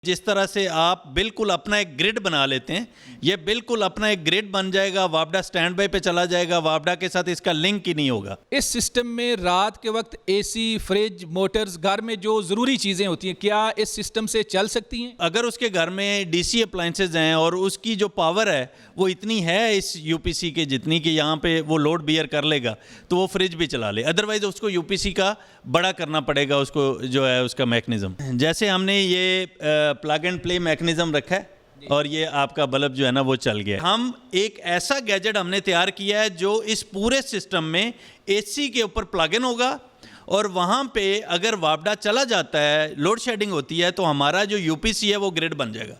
जिस तरह से आप बिल्कुल अपना एक ग्रिड बना लेते हैं, ये बिल्कुल अपना एक ग्रिड बन जाएगा। वापडा स्टैंड बाई पे चला जाएगा, वापडा के साथ इसका लिंक ही नहीं होगा। इस सिस्टम में रात के वक्त एसी, फ्रिज, मोटर्स, घर में जो ज़रूरी चीज़ें होती हैं, क्या इस सिस्टम से चल सकती हैं? अगर उसके घर में डीसी अप्लाइंसेज हैं और उसकी जो पावर है वो इतनी है इस यूपीसी के जितनी कि यहाँ पे वो लोड बियर कर लेगा, तो वो फ्रिज भी चला ले। अदरवाइज उसको यूपीसी का बड़ा करना पड़ेगा, उसको जो है उसका मैकेनिज्म। जैसे हमने ये प्लग एंड प्ले मैकेनिज्म रखा है और ये आपका बल्ब जो है ना वो चल गया। हम एक ऐसा गैजेट हमने तैयार किया है जो इस पूरे सिस्टम में एसी के ऊपर प्लग इन होगा और वहाँ पे अगर वापडा चला जाता है, लोड शेडिंग होती है, तो हमारा जो यूपीसी है वो ग्रिड बन जाएगा।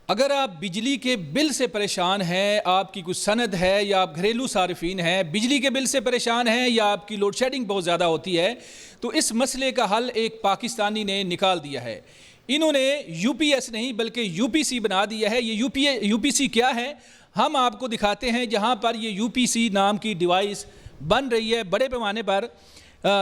अगर आप बिजली के बिल से परेशान हैं, आपकी कुछ सनद है या आप घरेलू सारिफीन हैं, बिजली के बिल से परेशान हैं या आपकी लोड शेडिंग बहुत ज़्यादा होती है, तो इस मसले का हल एक पाकिस्तानी ने निकाल दिया है। इन्होंने यूपीएस नहीं बल्कि यूपीसी बना दिया है। ये यूपीसी क्या है हम आपको दिखाते हैं। जहां पर ये यूपीसी नाम की डिवाइस बन रही है बड़े पैमाने पर,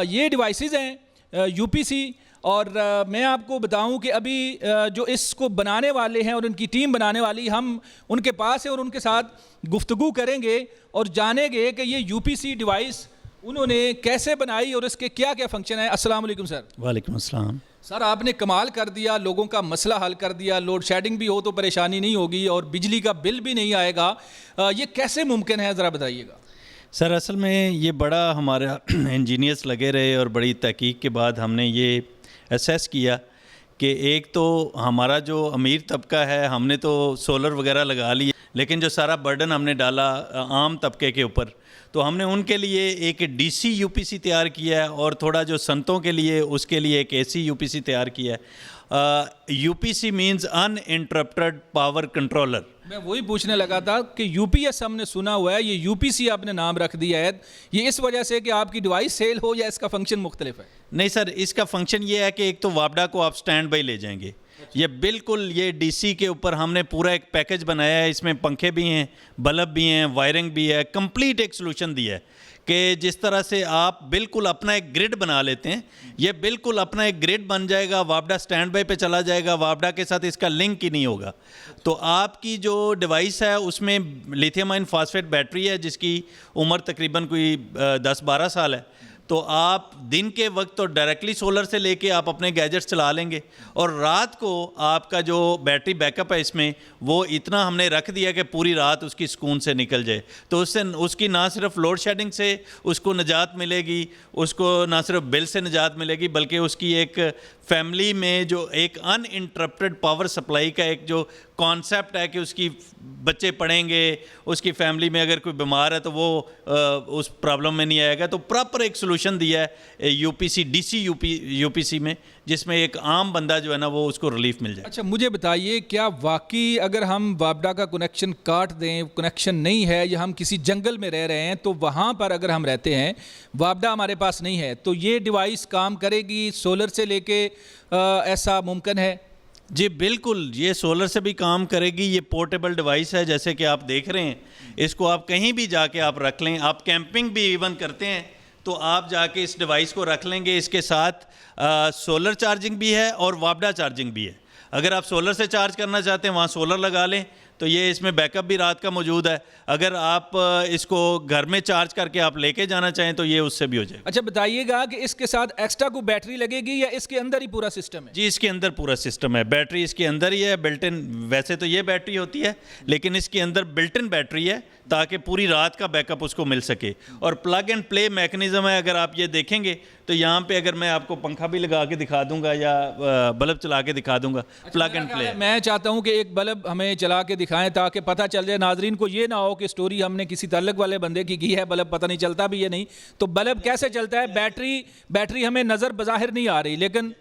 ये डिवाइसेस हैं यूपीसी। और मैं आपको बताऊं कि अभी जो इसको बनाने वाले हैं और उनकी टीम बनाने वाली, हम उनके पास है और उनके साथ गुफ्तगू करेंगे और जानेंगे कि ये यूपीसी डिवाइस उन्होंने कैसे बनाई और इसके क्या क्या फंक्शन है। अस्सलाम वालेकुम सर। वालेकुम अस्सलाम। सर, आपने कमाल कर दिया, लोगों का मसला हल कर दिया। लोड शेडिंग भी हो तो परेशानी नहीं होगी और बिजली का बिल भी नहीं आएगा। ये कैसे मुमकिन है, ज़रा बताइएगा। सर, असल में ये बड़ा हमारा इंजीनियर्स लगे रहे और बड़ी तहकीक के बाद हमने ये असेस किया कि एक तो हमारा जो अमीर तबका है, हमने तो सोलर वगैरह लगा ली, लेकिन जो सारा बर्डन हमने डाला आम तबके के ऊपर, तो हमने उनके लिए एक डीसी यूपीसी तैयार किया है और थोड़ा जो संतों के लिए उसके लिए एक एसी यूपीसी तैयार किया है। UPC means uninterrupted power controller. मैं वही पूछने लगा था कि यूपीएस हमने सुना हुआ है, ये यूपीसी आपने नाम रख दिया है, ये इस वजह से कि आपकी डिवाइस सेल हो या इसका फंक्शन मुख्तलिफ है? नहीं सर, इसका फंक्शन ये है कि एक तो वापडा को आप स्टैंड बाई ले जाएंगे। ये बिल्कुल ये डीसी के ऊपर हमने पूरा एक पैकेज बनाया है। इसमें पंखे भी हैं, बल्ब भी हैं, वायरिंग भी है, कंप्लीट एक सॉल्यूशन दिया है कि जिस तरह से आप बिल्कुल अपना एक ग्रिड बना लेते हैं, ये बिल्कुल अपना एक ग्रिड बन जाएगा। वापडा स्टैंड बाई पे चला जाएगा, वापडा के साथ इसका लिंक ही नहीं होगा। तो आपकी जो डिवाइस है उसमें लिथियम आयन फास्फेट बैटरी है जिसकी उम्र तकरीबन कोई 10-12 साल है। तो आप दिन के वक्त तो डायरेक्टली सोलर से लेके आप अपने गैजेट्स चला लेंगे और रात को आपका जो बैटरी बैकअप है इसमें वो इतना हमने रख दिया कि पूरी रात उसकी सुकून से निकल जाए। तो उससे उसकी ना सिर्फ लोड शेडिंग से उसको निजात मिलेगी, उसको ना सिर्फ बिल से निजात मिलेगी, बल्कि उसकी एक फैमिली में जो एक अनइंटरप्टेड पावर सप्लाई का एक जो कॉन्सेप्ट है कि उसकी बच्चे पढ़ेंगे, उसकी फैमिली में अगर कोई बीमार है तो वो उस प्रॉब्लम में नहीं आएगा। तो प्रॉपर एक सोल्यूशन दिया है यूपीसी डीसी यूपीसी में, जिसमें एक आम बंदा जो है ना वो उसको रिलीफ मिल जाए। अच्छा, मुझे बताइए, क्या वाकई अगर हम वापडा का कनेक्शन काट दें, कनेक्शन नहीं है या हम किसी जंगल में रह रहे हैं, तो वहाँ पर अगर हम रहते हैं, वापडा हमारे पास नहीं है, तो ये डिवाइस काम करेगी सोलर से लेके? ऐसा मुमकिन है? जी बिल्कुल, ये सोलर से भी काम करेगी। ये पोर्टेबल डिवाइस है, जैसे कि आप देख रहे हैं। इसको आप कहीं भी जाके आप रख लें, आप कैंपिंग भी इवन करते हैं तो आप जाके इस डिवाइस को रख लेंगे। इसके साथ सोलर चार्जिंग भी है और वापडा चार्जिंग भी है। अगर आप सोलर से चार्ज करना चाहते हैं, वहाँ सोलर लगा लें तो ये इसमें बैकअप भी रात का मौजूद है। अगर आप इसको घर में चार्ज करके आप लेके जाना चाहें तो ये उससे भी हो जाएगा। अच्छा, बताइएगा कि इसके साथ एक्स्ट्रा कोई बैटरी लगेगी या इसके अंदर ही पूरा सिस्टम है? जी, इसके अंदर पूरा सिस्टम है। बैटरी इसके अंदर ही है बिल्ट इन। वैसे तो ये बैटरी होती है लेकिन इसके अंदर बिल्ट इन बैटरी है ताकि पूरी रात का बैकअप उसको मिल सके। और प्लग एंड प्ले मैकेनिज्म है। अगर आप ये देखेंगे तो यहाँ पे अगर मैं आपको पंखा भी लगा के दिखा दूंगा या बल्ब चला के दिखा दूंगा। Plug and play. मैं चाहता हूँ कि एक बल्ब हमें चला के दिखाएं ताकि पता चल जाए नाजरीन को, ये ना हो कि स्टोरी हमने किसी ताल्लुक वाले बंदे की है, बल्ब पता नहीं चलता भी है नहीं। तो बल्ब कैसे चलता है? बैटरी हमें नज़र बज़ाहिर नहीं आ रही, लेकिन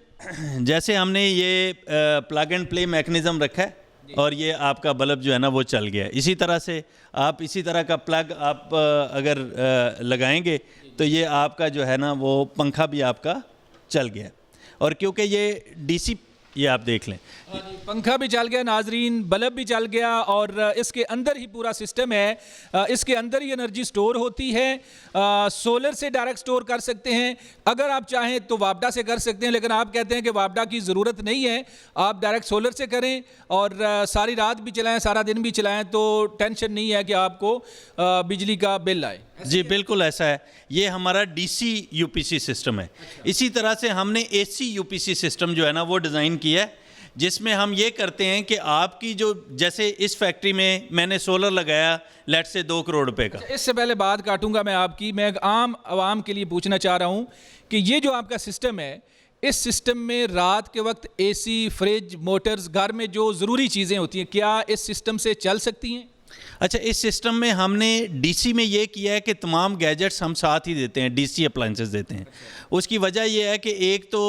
जैसे हमने ये प्लग एंड प्ले मैकेनिज्म रखा है और ये आपका बल्ब जो है ना वो चल गया। इसी तरह से आप इसी तरह का प्लग आप अगर लगाएंगे तो ये आपका जो है ना वो पंखा भी आपका चल गया। और क्योंकि ये डीसी ये आप देख लें। हाँ जी, पंखा भी चल गया नाजरीन, बल्ब भी चल गया, और इसके अंदर ही पूरा सिस्टम है। इसके अंदर ही एनर्जी स्टोर होती है। सोलर से डायरेक्ट स्टोर कर सकते हैं, अगर आप चाहें तो वापडा से कर सकते हैं, लेकिन आप कहते हैं कि वापडा की ज़रूरत नहीं है, आप डायरेक्ट सोलर से करें और सारी रात भी चलाएं, सारा दिन भी चलाएं, तो टेंशन नहीं है कि आपको बिजली का बिल आए। जी बिल्कुल ऐसा है। ये हमारा डीसी यूपीसी सिस्टम है। इसी तरह से हमने एसी यूपीसी सिस्टम जो है ना वो डिज़ाइन किया है, जिसमें हम ये करते हैं कि आपकी जो, जैसे इस फैक्ट्री में मैंने सोलर लगाया लेट से 2 करोड़ रुपए का। इससे पहले बात काटूंगा मैं आपकी, मैं एक आम आवाम के लिए पूछना चाह रहा हूँ कि ये जो आपका सिस्टम है, इस सिस्टम में रात के वक्त एसी, फ्रिज, मोटर्स, घर में जो ज़रूरी चीज़ें होती हैं, क्या इस सिस्टम से चल सकती हैं? अच्छा, इस सिस्टम में हमने डीसी में ये किया है कि तमाम गैजेट्स हम साथ ही देते हैं, डीसी अप्लाइंसेस देते हैं। उसकी वजह ये है कि एक तो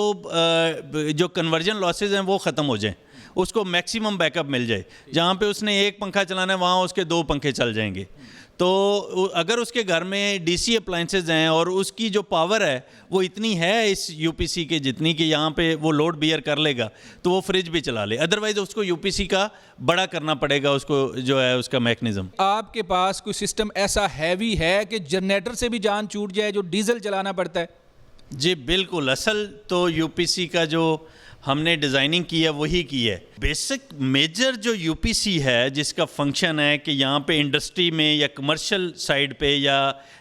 जो कन्वर्जन लॉसेज हैं वो ख़त्म हो जाएं, उसको मैक्सिमम बैकअप मिल जाए। जहाँ पे उसने एक पंखा चलाना है वहाँ उसके 2 पंखे चल जाएंगे। तो अगर उसके घर में डीसी अप्लाइंसेस हैं और उसकी जो पावर है वो इतनी है इस यूपीसी के जितनी कि यहाँ पे वो लोड बियर कर लेगा, तो वो फ्रिज भी चला ले। अदरवाइज़ उसको यूपीसी का बड़ा करना पड़ेगा, उसको जो है उसका मैकेनिज़्म। आपके पास कोई सिस्टम ऐसा हैवी है कि जनरेटर से भी जान छूट जाए, जो डीजल चलाना पड़ता है? जी बिल्कुल, असल तो यूपीसी का जो हमने डिज़ाइनिंग की है वही की है। बेसिक मेजर जो यूपीसी है जिसका फंक्शन है कि यहाँ पे इंडस्ट्री में या कमर्शियल साइड पे या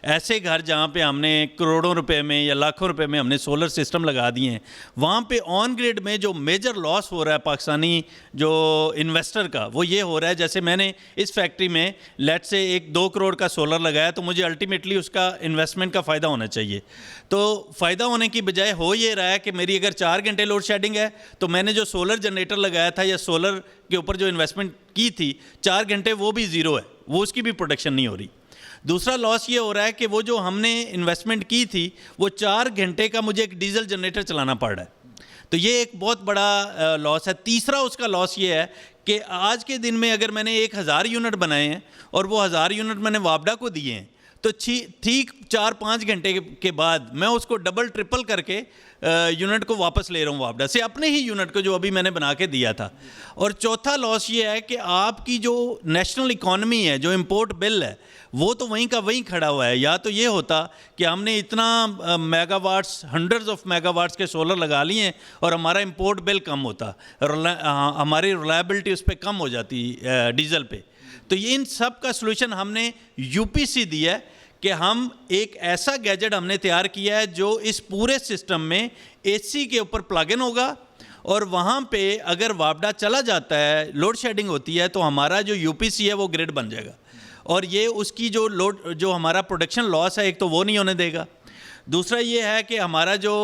ऐसे घर जहाँ पे हमने करोड़ों रुपए में या लाखों रुपए में हमने सोलर सिस्टम लगा दिए हैं, वहाँ पे ऑन ग्रिड में जो मेजर लॉस हो रहा है पाकिस्तानी जो इन्वेस्टर का, वो ये हो रहा है, जैसे मैंने इस फैक्ट्री में लेट से 1-2 करोड़ का सोलर लगाया, तो मुझे अल्टीमेटली उसका इन्वेस्टमेंट का फ़ायदा होना चाहिए। तो फ़ायदा होने की बजाय हो ये रहा है कि मेरी अगर 4 घंटे लोड शेडिंग है तो मैंने जो सोलर जनरेटर लगाया था या सोलर के ऊपर जो इन्वेस्टमेंट की थी 4 घंटे वो भी ज़ीरो है, वो उसकी भी प्रोडक्शन नहीं हो रही। दूसरा लॉस ये हो रहा है कि वो जो हमने इन्वेस्टमेंट की थी वो 4 घंटे का मुझे एक डीजल जनरेटर चलाना पड़ रहा है, तो ये एक बहुत बड़ा लॉस है। तीसरा उसका लॉस ये है कि आज के दिन में अगर मैंने 1000 यूनिट बनाए हैं और वो 1000 यूनिट मैंने वापडा को दिए हैं, तो ठीक 4-5 घंटे के बाद मैं उसको डबल ट्रिपल करके यूनिट को वापस ले रहा हूँ वापडा से, अपने ही यूनिट को जो अभी मैंने बना के दिया था। और चौथा लॉस ये है कि आपकी जो नेशनल इकॉनमी है, जो इंपोर्ट बिल है, वो तो वहीं का वहीं खड़ा हुआ है। या तो ये होता कि हमने इतना मेगावाट्स, हंड्रेड्स ऑफ मेगावाट्स के सोलर लगा लिए हैं और हमारा इंपोर्ट बिल कम होता, हमारी रिलायबिलिटी उस पर कम हो जाती डीजल पे। तो ये इन सब का सलूशन हमने यूपीसी दिया है कि हम एक ऐसा गैजेट हमने तैयार किया है जो इस पूरे सिस्टम में एसी के ऊपर प्लग इन होगा, और वहाँ पे अगर वापडा चला जाता है, लोड शेडिंग होती है, तो हमारा जो यूपीसी है वो ग्रिड बन जाएगा, और ये उसकी जो हमारा प्रोडक्शन लॉस है, एक तो वो नहीं होने देगा। दूसरा ये है कि हमारा जो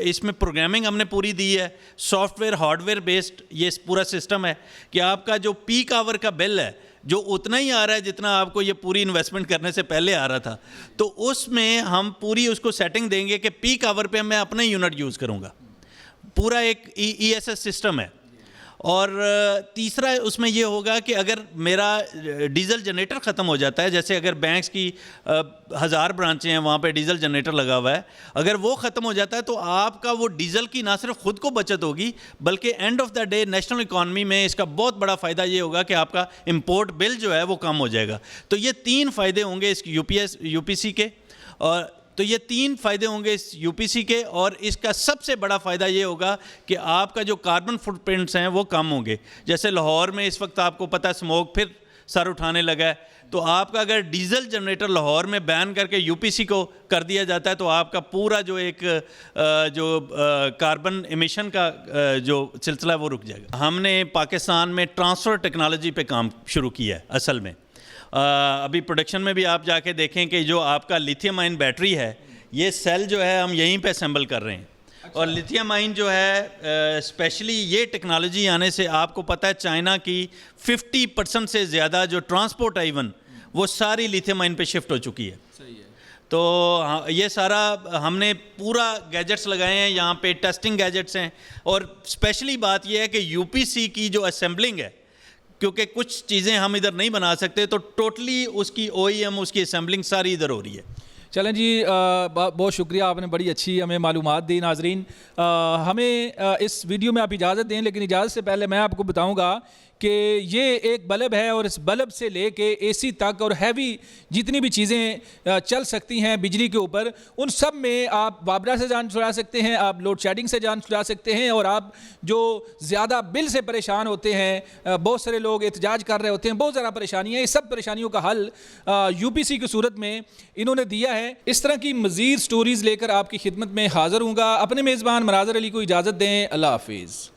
इसमें प्रोग्रामिंग हमने पूरी दी है, सॉफ्टवेयर हार्डवेयर बेस्ड ये पूरा सिस्टम है कि आपका जो पीक आवर का बिल है जो उतना ही आ रहा है जितना आपको ये पूरी इन्वेस्टमेंट करने से पहले आ रहा था, तो उसमें हम पूरी उसको सेटिंग देंगे कि पीक आवर पे मैं अपना यूनिट यूज़ करूँगा। पूरा एक ESS सिस्टम है। और तीसरा उसमें ये होगा कि अगर मेरा डीजल जनरेटर ख़त्म हो जाता है, जैसे अगर बैंक्स की 1000 ब्रांचें हैं, वहाँ पे डीजल जनरेटर लगा हुआ है, अगर वो ख़त्म हो जाता है तो आपका वो डीजल की ना सिर्फ ख़ुद को बचत होगी, बल्कि end of the day national economy में इसका बहुत बड़ा फ़ायदा ये होगा कि आपका इंपोर्ट बिल जो है वो कम हो जाएगा। तो ये 3 फ़ायदे होंगे इस यूपीसी के, और तो ये 3 फ़ायदे होंगे इस यूपीसी के, और इसका सबसे बड़ा फ़ायदा ये होगा कि आपका जो कार्बन फुटप्रिंट्स हैं वो कम होंगे। जैसे लाहौर में इस वक्त आपको पता है स्मोक फिर सर उठाने लगा है, तो आपका अगर डीजल जनरेटर लाहौर में बैन करके यूपीसी को कर दिया जाता है तो आपका पूरा जो एक कार्बन एमिशन का जो सिलसिला है वो रुक जाएगा। हमने पाकिस्तान में ट्रांसफ़र टेक्नोलॉजी पे काम शुरू किया है असल में। अभी प्रोडक्शन में भी आप जाके देखें कि जो आपका लिथियम आयन बैटरी है, ये सेल जो है हम यहीं पे असेंबल कर रहे हैं। अच्छा। और लिथियम आयन जो है स्पेशली ये टेक्नोलॉजी आने से आपको पता है चाइना की 50% से ज़्यादा जो ट्रांसपोर्ट है इवन वो सारी लिथियम आयन पे शिफ्ट हो चुकी है। सही है। तो ये सारा हमने पूरा गैजेट्स लगाए हैं यहाँ पे, टेस्टिंग गैजेट्स हैं। और स्पेशली बात यह है कि यूपीसी की जो असेंबलिंग है, क्योंकि कुछ चीज़ें हम इधर नहीं बना सकते, तो टोटली उसकी OEM उसकी असेंबलिंग सारी इधर हो रही है। चलें जी, बहुत शुक्रिया, आपने बड़ी अच्छी हमें मालूमात दी। नाजरीन, हमें इस वीडियो में आप इजाज़त दें, लेकिन इजाज़त से पहले मैं आपको बताऊंगा कि ये एक बल्ब है और इस बल्ब से लेके एसी तक और हैवी जितनी भी चीज़ें चल सकती हैं बिजली के ऊपर, उन सब में आप वापडा से जान छुड़ा सकते हैं, आप लोड शेडिंग से जान छुड़ा सकते हैं। और आप जो ज़्यादा बिल से परेशान होते हैं, बहुत सारे लोग एहतजाज कर रहे होते हैं, बहुत ज़्यादा परेशानियाँ, ये सब परेशानियों का हल यूपीसी की सूरत में इन्होंने दिया है। इस तरह की मज़ीद स्टोरीज़ लेकर आपकी खिदमत में हाज़िर हूँगा। अपने मेज़बान मनाज़र अली को इजाज़त दें। अल्लाह हाफिज़।